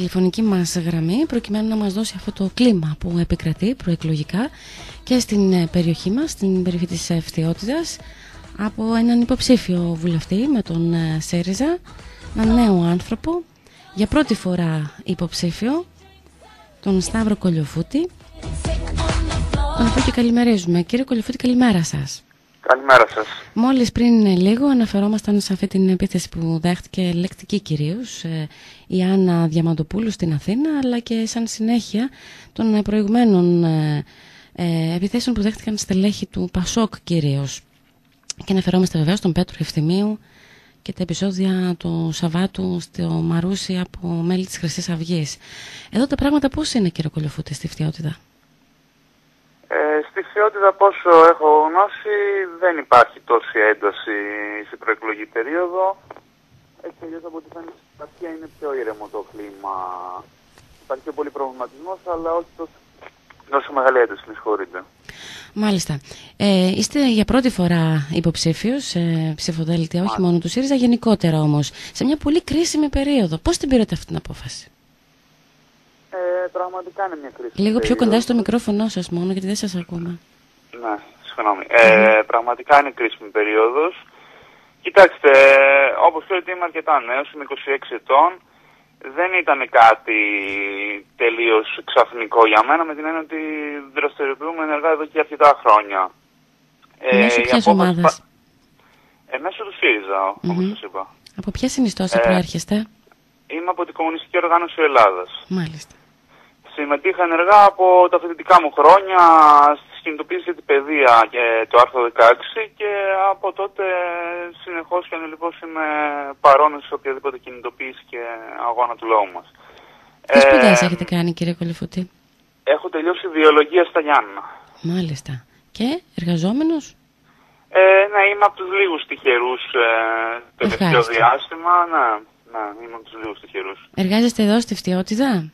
τηλεφωνική μας γραμμή προκειμένου να μας δώσει αυτό το κλίμα που επικρατεί προεκλογικά και στην περιοχή μας, στην περιοχή της Φθιώτιδας, από έναν υποψήφιο βουλευτή με τον ΣΥΡΙΖΑ, έναν νέο άνθρωπο, για πρώτη φορά υποψήφιο, τον Σταύρο Κολιοφούτη, τον οποίο και καλημερίζουμε. Κύριε Κολιοφούτη, καλημέρα σας. Καλημέρα σας. Μόλις πριν λίγο αναφερόμασταν σε αυτή την επίθεση που δέχτηκε λεκτική κυρίως η Άννα Διαμαντοπούλου στην Αθήνα, αλλά και σαν συνέχεια των προηγουμένων επιθέσεων που δέχτηκαν στελέχη του Πασόκ κυρίως. Και αναφερόμαστε βεβαίως στον Πέτρο Ευθυμίου και τα επεισόδια του Σαββάτου στο Μαρούσι από μέλη της Χρυσής Αυγής. Εδώ τα πράγματα πώς είναι, κύριε Κολιοφούτη, στη Φθιώτιδα? Στη Φθιώτιδα, πόσο έχω γνώση, δεν υπάρχει τόση ένταση στην προεκλογική περίοδο. Έτσι αλλιώς από ό,τι φαίνεται στην αρχή είναι πιο ήρεμο το κλίμα. Υπάρχει πιο πολύ προβληματισμός, αλλά όχι τόσο μεγάλη ένταση, με συγχωρείτε. Μάλιστα. Είστε για πρώτη φορά υποψήφιος σε ψηφοδέλτια, όχι μόνο του ΣΥΡΙΖΑ, γενικότερα όμως, σε μια πολύ κρίσιμη περίοδο. Πώς την πήρατε αυτή την απόφαση? Πραγματικά είναι μια κρίσιμη Λίγο πιο περίοδος. κοντά στο μικρόφωνο σας μόνο, γιατί δεν σας ακούμε. Ναι, συγγνώμη. Πραγματικά είναι κρίσιμη περίοδος. Κοιτάξτε, όπως ξέρετε είμαι αρκετά νέος, είμαι 26 ετών. Δεν ήταν κάτι τελείως ξαφνικό για μένα, με την έννοια ότι δραστηριοποιούμε ενεργά εδώ και αρκετά χρόνια. Μέσω ποιας ομάδας? Μέσω του ΣΥΡΙΖΑ, όπως σας είπα. Από ποια συνιστόσα προέρχεστε? Είμαι από την Κομμουνιστική Οργάνωση Ελλάδας. Μάλιστα. Συμμετείχα ενεργά από τα φοιτητικά μου χρόνια στις κινητοποίησεις για την παιδεία και το άρθρο 16 και από τότε συνεχώς και ανελιπώς είμαι παρόν σε οποιαδήποτε κινητοποίηση και αγώνα του λαού μας. Τι σπουδές έχετε κάνει, κύριε Κολιοφούτη? Έχω τελειώσει βιολογία στα Γιάννενα. Μάλιστα. Και εργαζόμενος? Ναι, είμαι από τους λίγους τυχερούς το τελευταίο διάστημα. Ναι, είμαι από τους λίγους τυχερούς. Εργάζεστε εδώ στη Φθιώτιδα?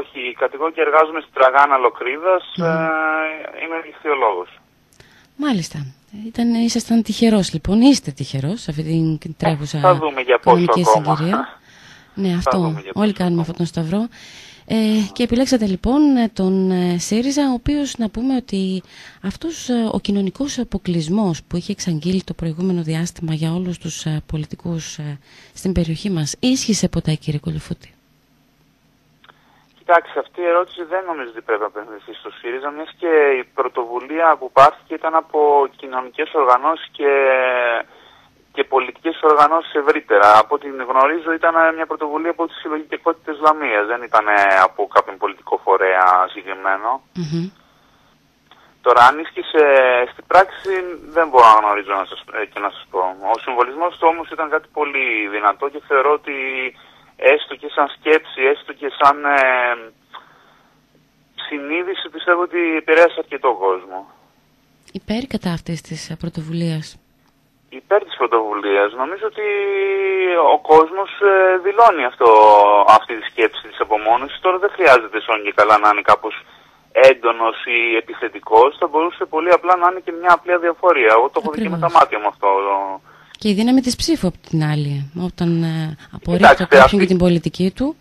Όχι, κατηγορώ και εργάζομαι στη Τραγάνα Λοκρίδας. Είμαι ηχθειολόγος. Μάλιστα. Ήσασταν τυχερός λοιπόν, είστε τυχερός σε αυτή την τρέχουσα οικονομική συγκυρία. Ναι, αυτό. Όλοι κάνουμε αυτόν τον σταυρό. Και επιλέξατε λοιπόν τον ΣΥΡΙΖΑ, ο οποίος, να πούμε ότι αυτός ο κοινωνικός αποκλεισμός που είχε εξαγγείλει το προηγούμενο διάστημα για όλους τους πολιτικούς στην περιοχή μας, ίσχυσε ποτέ, κύριε Κολιοφούτη? Κοιτάξτε, αυτή η ερώτηση δεν νομίζω ότι πρέπει να απευθυνθεί στο ΣΥΡΙΖΑ, μιας και η πρωτοβουλία που πάρθηκε ήταν από κοινωνικές οργανώσεις και πολιτικές οργανώσεις ευρύτερα. Από ό,τι γνωρίζω ήταν μια πρωτοβουλία από τις συλλογικότητες Λαμίας, δεν ήταν από κάποιον πολιτικό φορέα συγκεκριμένο. Τώρα, αν ίσχυσε στην πράξη, δεν μπορώ να γνωρίζω και να σας πω. Ο συμβολισμός του όμως ήταν κάτι πολύ δυνατό και θεωρώ ότι έστω και σαν σκέψη, έστω και σαν συνείδηση, πιστεύω ότι επηρέασε αρκετό κόσμο. Υπέρ κατά αυτής της πρωτοβουλίας? Υπέρ της πρωτοβουλίας. Νομίζω ότι ο κόσμος δηλώνει αυτή τη σκέψη της απομόνωσης. Τώρα δεν χρειάζεται σόν και καλά να είναι κάπως έντονος ή επιθετικός. Θα μπορούσε πολύ απλά να είναι και μια απλή αδιαφορία. Εγώ το έχω δει και με τα μάτια μου αυτό. Και η δύναμη της ψήφου από την άλλη, όταν απορρίπτει κάποιον και την πολιτική του.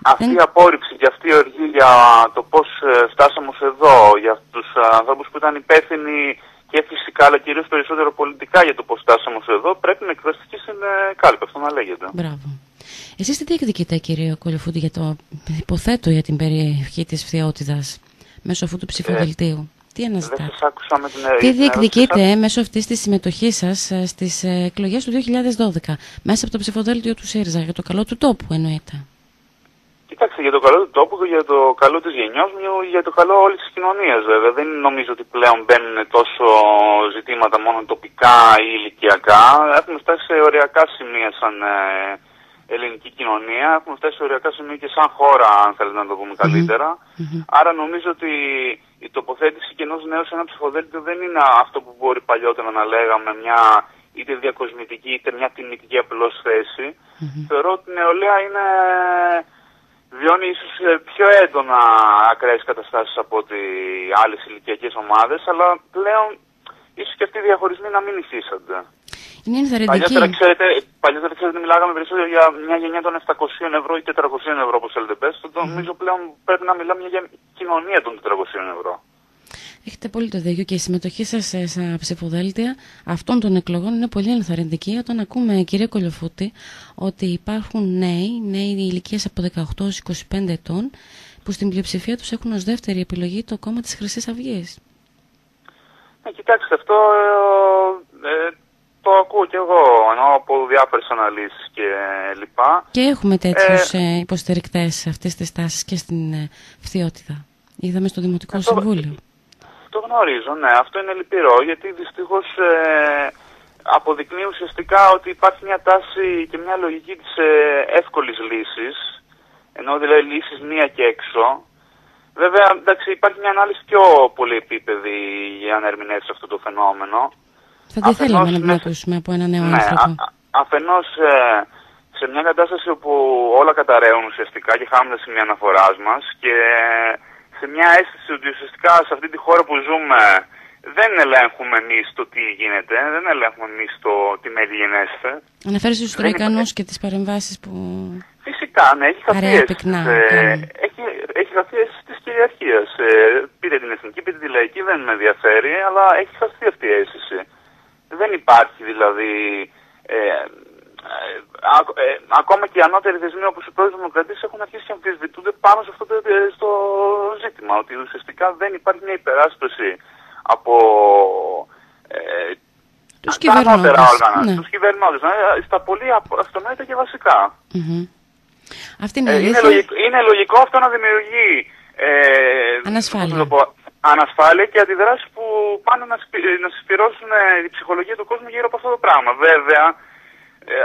Αυτή η απόρριψη και αυτή η οργή για το πώς φτάσαμε ως εδώ, για τους ανθρώπους που ήταν υπεύθυνοι και φυσικά, αλλά κυρίως περισσότερο πολιτικά για το πώς φτάσαμε ως εδώ, πρέπει να εκφραστεί στην κάλπη, αυτό να λέγεται. Μπράβο. Εσείς τι διεκδικείτε, κύριε Κολιοφούτη, υποθέτω για την περιοχή της Φθιώτιδας, μέσω αυτού του ψηφοδελτίου? Τι αναζητάτε? Τι διεκδικείτε μέσω αυτής της συμμετοχής σας στις εκλογές του 2012, μέσα από το ψηφοδέλτιο του ΣΥΡΙΖΑ, για το καλό του τόπου εννοείται? Κοιτάξτε, για το καλό του τόπου, για το καλό της γενιάς μου, για το καλό όλης της κοινωνίας βέβαια. Δεν νομίζω ότι πλέον μπαίνουν τόσο ζητήματα μόνο τοπικά ή ηλικιακά. Έχουμε φτάσει σε οριακά σημεία σαν ελληνική κοινωνία, έχουμε φτάσει σε οριακά σημεία και σαν χώρα, αν θέλετε να το πούμε καλύτερα. Άρα νομίζω ότι η τοποθέτηση και ενός νέου σε ένα ψηφοδέλτιο δεν είναι αυτό που μπορεί παλιότερα να λέγαμε, μια είτε διακοσμητική είτε μια τιμητική απλώς θέση. Θεωρώ ότι η νεολαία βιώνει ίσως πιο έντονα ακραίες καταστάσεις από ότι άλλες ηλικιακές ομάδες, αλλά πλέον ίσως και αυτοί οι διαχωρισμοί να μην υφίστανται. Είναι ενθαρρυντική. Παλιότερα, ξέρετε, μιλάγαμε περισσότερο για μια γενιά των 700 ευρώ ή 400 ευρώ, όπως νομίζω πλέον πρέπει να μιλάμε για κοινωνία των 400 ευρώ. Έχετε πολύ το δίκιο και η συμμετοχή σας στα ψηφοδέλτια αυτών των εκλογών είναι πολύ ενθαρρυντική όταν ακούμε, κύριε Κολιοφούτη, ότι υπάρχουν νέοι ηλικίας από 18 έως 25 ετών που στην πλειοψηφία τους έχουν ως δεύτερη επιλογή το κόμμα της Χρυσής Αυγής. Κοιτάξτε, αυτό το ακούω κι εγώ, ενώ από διάφορες αναλύσεις και λοιπά. Και έχουμε τέτοιους υποστηρικτές αυτής της τάσης και στην Φθιώτιδα. Είδαμε στο Δημοτικό Συμβούλιο. Το γνωρίζω, ναι. Αυτό είναι λυπηρό, γιατί δυστυχώς αποδεικνύει ουσιαστικά ότι υπάρχει μια τάση και μια λογική της εύκολης λύσης, ενώ δηλαδή λύσεις μία και έξω. Βέβαια, εντάξει, υπάρχει μια ανάλυση πιο πολυεπίπεδη για να ερμηνεύσει αυτό το φαινόμενο. Θα τη θέλαμε να την ακούσουμε από ένα νέο άνθρωπο. Αφενός σε μια κατάσταση όπου όλα καταραίουν ουσιαστικά και χάνουμε τα σημεία αναφοράς μας και σε μια αίσθηση ότι ουσιαστικά σε αυτή τη χώρα που ζούμε δεν ελέγχουμε εμείς το τι γίνεται, δεν ελέγχουμε εμείς το τι μέλη γενέστε. Αναφέρεις τους Τροϊκανούς και τις παρεμβάσεις που... Φυσικά, ναι, έχει χαθεί αίσθηση της κυριαρχίας. Πείτε την εθνική, πείτε τη λαϊκή, δεν με ενδιαφέρει, αλλά έχει χαθεί αυτή η αίσθηση. Δεν υπάρχει δηλαδή... ακόμα και οι ανώτεροι θεσμοί όπως οι πρώτες δημοκρατίες έχουν αρχίσει και αμφισβητούνται πάνω σε αυτό το ζήτημα. Ότι ουσιαστικά δεν υπάρχει μια υπεράσπιση από τους κυβερνώντες. Ναι. Τους κυβερνώντες, στα πολύ αυτονόητα και βασικά. Αυτή είναι λογικό αυτό να δημιουργεί ανασφάλεια και αντιδράσεις που πάνε να συσπυρώσουν τη ψυχολογία του κόσμου γύρω από αυτό το πράγμα. Βέβαια,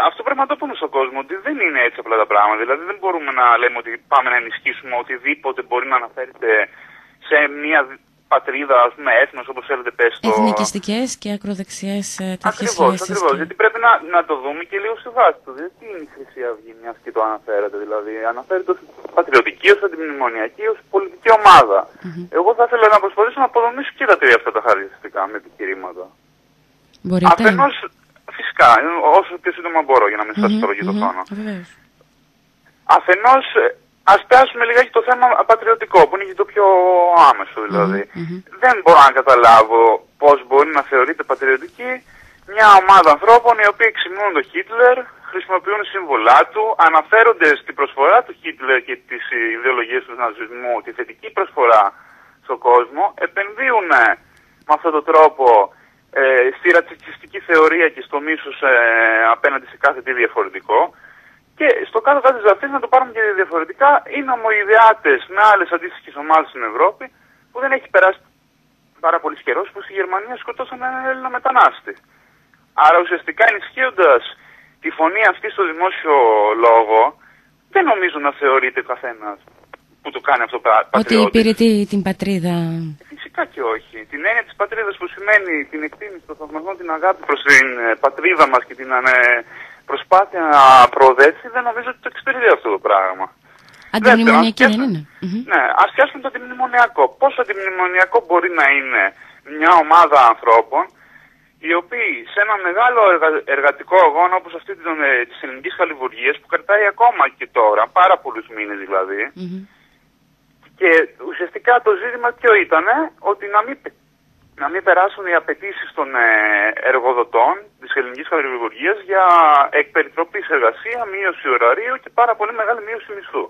αυτό πρέπει να το πούμε στον κόσμο, ότι δεν είναι έτσι απλά τα πράγματα. Δηλαδή δεν μπορούμε να λέμε ότι πάμε να ενισχύσουμε οτιδήποτε μπορεί να αναφέρεται σε μια πατρίδα, ας πούμε, έθνος, όπως θέλετε πες το... Εθνικιστικές και ακροδεξιές τέτοιες σχέσεις. Ακριβώς, γιατί πρέπει να το δούμε και λίγο στη βάση του. Δηλαδή, τι είναι η Χρυσή Αυγή, μιας και το αναφέρατε, δηλαδή. Αναφέρεται ως πατριωτική, ως αντιμνημονιακή, ως πολιτική ομάδα. Εγώ θα ήθελα να προσπαθήσω να αποδομήσω και τα τρία αυτά τα χαρακτηριστικά με επιχειρήματα. Μπορείτε. Αφενός, φυσικά, όσο πιο σύντομα μπορώ, για να μην σας προγεί το χρόνο. Αφενός, ας πιάσουμε λιγάκι το θέμα πατριωτικό, που είναι και το πιο άμεσο δηλαδή. Δεν μπορώ να καταλάβω πώς μπορεί να θεωρείται πατριωτική μια ομάδα ανθρώπων οι οποίοι εξυμνούν τον Χίτλερ, χρησιμοποιούν σύμβολά του, αναφέρονται στην προσφορά του Χίτλερ και τις ιδεολογίες του ναζισμού, τη θετική προσφορά στον κόσμο, επενδύουν με αυτόν τον τρόπο στη ρατσιστική θεωρία και στο μίσος απέναντι σε κάθε τι διαφορετικό. Και στο κάτω-κάτω της γραφής, να το πάρουμε και διαφορετικά, είναι ομοειδεάτες με άλλες αντίστοιχες ομάδες στην Ευρώπη που δεν έχει περάσει πάρα πολύ καιρός που στη Γερμανία σκοτώσαν έναν Έλληνα μετανάστη. Άρα ουσιαστικά ενισχύοντας τη φωνή αυτή στο δημόσιο λόγο, δεν νομίζω να θεωρείται καθένας που το κάνει αυτό πατριώτης. Ότι υπηρετεί την πατρίδα. Φυσικά και όχι. Την έννοια της πατρίδας που σημαίνει την εκτίμηση, το θαυμασμό, την αγάπη προς την πατρίδα μας και την προσπάθεια να προοδεύσει, δεν νομίζω ότι το εξυπηρετεί αυτό το πράγμα. Αντιμνημονιακή δεν είναι. Ναι, ας πιάσουμε το αντιμνημονιακό. Πόσο αντιμνημονιακό μπορεί να είναι μια ομάδα ανθρώπων οι οποίοι σε ένα μεγάλο εργατικό αγώνα όπως αυτή της ελληνικής χαλιβουργίας που κρατάει ακόμα και τώρα, πάρα πολλούς μήνες δηλαδή, και ουσιαστικά το ζήτημα ποιο ήτανε, ότι να μην περάσουν οι απαιτήσεις των εργοδοτών της ελληνικής χαλιβουργίας για εκπεριτροπής εργασία, μείωση ωραρίου και πάρα πολύ μεγάλη μείωση μισθού.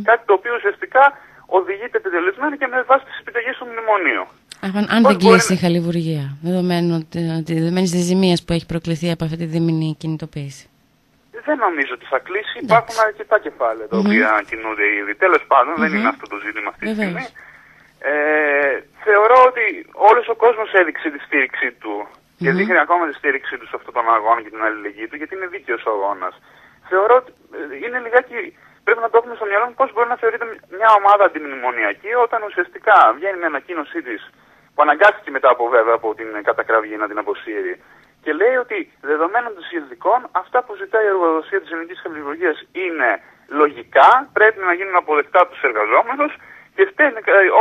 Κάτι το οποίο ουσιαστικά οδηγείται επιτελεσμένα και με βάση τις επιταγές του μνημονίου. Αν δεν κλείσει η χαλιβουργία, δεδομένης της ζημίας που έχει προκληθεί από αυτή τη δίμηνη κινητοποίηση. Δεν νομίζω ότι θα κλείσει. Υπάρχουν αρκετά κεφάλαια τα οποία κινούνται ήδη. Τέλος πάντων, δεν είναι αυτό το ζήτημα αυτή τη στιγμή. Θεωρώ ότι όλος ο κόσμος έδειξε τη στήριξή του και δείχνει ακόμα τη στήριξή του σε αυτόν τον αγώνα και την αλληλεγγύη του, γιατί είναι δίκαιος ο αγώνας. Θεωρώ ότι είναι λιγάκι, πρέπει να το έχουμε στο μυαλό μου πώς μπορεί να θεωρείται μια ομάδα αντιμνημονιακή όταν ουσιαστικά βγαίνει μια ανακοίνωσή της που αναγκάστηκε μετά βέβαια από την κατακραυγή να την αποσύρει και λέει ότι δεδομένων των συνθηκών αυτά που ζητάει η εργοδοσία της ελληνικής χαλιβουργίας είναι λογικά, πρέπει να γίνουν αποδεκτά από τους εργαζόμενους και φταίνουν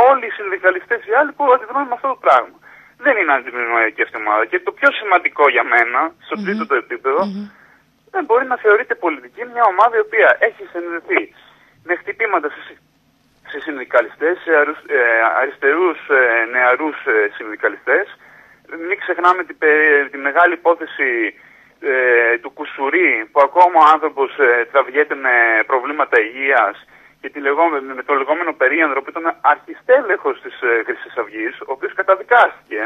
όλοι οι συνδικαλιστές οι άλλοι που αντιδρούν με αυτό το πράγμα. Δεν είναι αντιμνημονιακή αυτή η ομάδα. Και το πιο σημαντικό για μένα, στο τρίτο το επίπεδο, δεν μπορεί να θεωρείται πολιτική μια ομάδα η οποία έχει συνδεθεί με χτυπήματα συνδικαλιστές, αριστερούς νεαρούς συνδικαλιστές. Μην ξεχνάμε τη μεγάλη υπόθεση του Κουσουρί, που ακόμα ο άνθρωπος τραβιέται με προβλήματα υγείας, και με το λεγόμενο περίανδρο, που ήταν αρχιστέλεχος της Χρυσής Αυγής, ο οποίος καταδικάστηκε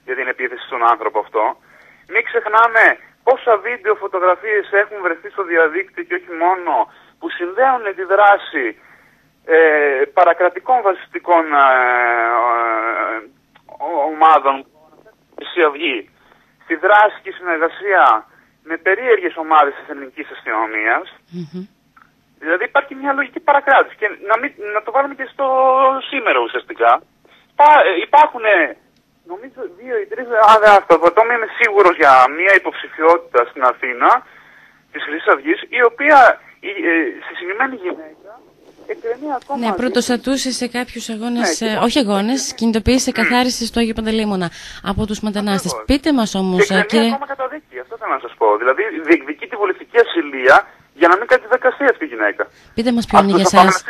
για την επίθεση στον άνθρωπο αυτό. Μην ξεχνάμε πόσα βίντεο φωτογραφίες έχουν βρεθεί στο διαδίκτυο και όχι μόνο, που συνδέουν τη δράση παρακρατικών βασιστικών ομάδων Χρυσή Αυγή στη δράση και συνεργασία με περίεργες ομάδες της ελληνικής αστυνομίας. Δηλαδή υπάρχει μια λογική παρακράτηση, και να το βάλουμε και στο σήμερα ουσιαστικά. Υπάρχουν, νομίζω, 2 ή 3, αν δεν αυτοπατώμε, είμαι σίγουρος, για μια υποψηφιότητα στην Αθήνα της Χρυσής Αυγής, η οποία στη συγκεκριμένη γυναίκα εκκρεμεί ακόμα. Ναι, πρωτοστατούσε σε κάποιους αγώνες, όχι αγώνες, κινητοποίηση καθάριση στο Άγιο Παντελεήμωνα από τους μετανάστες. Πείτε μας όμως, κύριε. Ακόμα καταδίκη, αυτό θέλω να σας πω. Δηλαδή διεκδικεί τη βολευτική ασυλία για να μην καταδικαστεί αυτή η γυναίκα. Πείτε μας ποιο είναι για εσάς,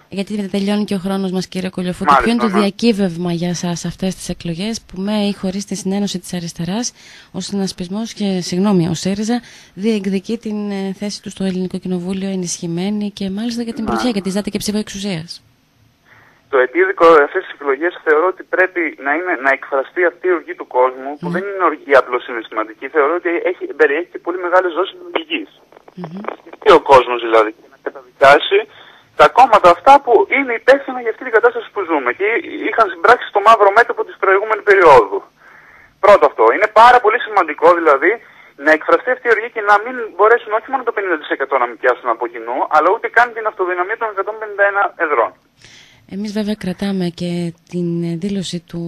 γιατί τελειώνει και ο χρόνος μας, κύριε Κολιοφούτη, ποιο είναι το διακύβευμα για εσάς αυτές τις εκλογές, που με ή χωρίς τη συνένωση της αριστεράς, ο συνασπισμός και, ο ΣΥΡΙΖΑ διεκδικεί την θέση του στο Ελληνικό Κοινοβούλιο ενισχυμένη, και μάλιστα για την πρωτιά, γιατί ζάτε και ψήφο εξουσίας. Το επίδικο αυτές τις εκλογές θεωρώ ότι πρέπει να εκφραστεί αυτή η οργή του κόσμου, που δεν είναι οργή απλώς συναισθηματική. Θεωρώ ότι περιέχει και πολύ μεγάλες δόσεις λογικής. Και ο κόσμος δηλαδή, να καταδικάσει τα κόμματα αυτά που είναι υπεύθυνα για αυτή την κατάσταση που ζούμε και είχαν συμπράξει στο μαύρο μέτωπο της προηγούμενη περίοδου. Πρώτο αυτό. Είναι πάρα πολύ σημαντικό δηλαδή να εκφραστεί αυτή η οργή και να μην μπορέσουν όχι μόνο το 50% να μην πιάσουν από κοινού, αλλά ούτε καν την αυτοδυναμία των 151 εδρών. Εμείς βέβαια κρατάμε και την δήλωση του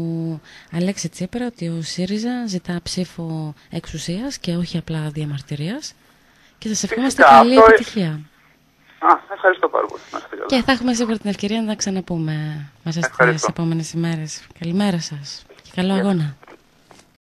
Αλέξη Τσίπρα ότι ο ΣΥΡΙΖΑ ζητά ψήφο εξουσίας και όχι απλά διαμαρτυρίας. Και σας ευχόμαστε καλή επιτυχία. Ευχαριστώ πάρα πολύ. Και θα έχουμε σίγουρα την ευκαιρία να τα ξαναπούμε μέσα στις επόμενες ημέρες. Καλημέρα σας και καλό αγώνα.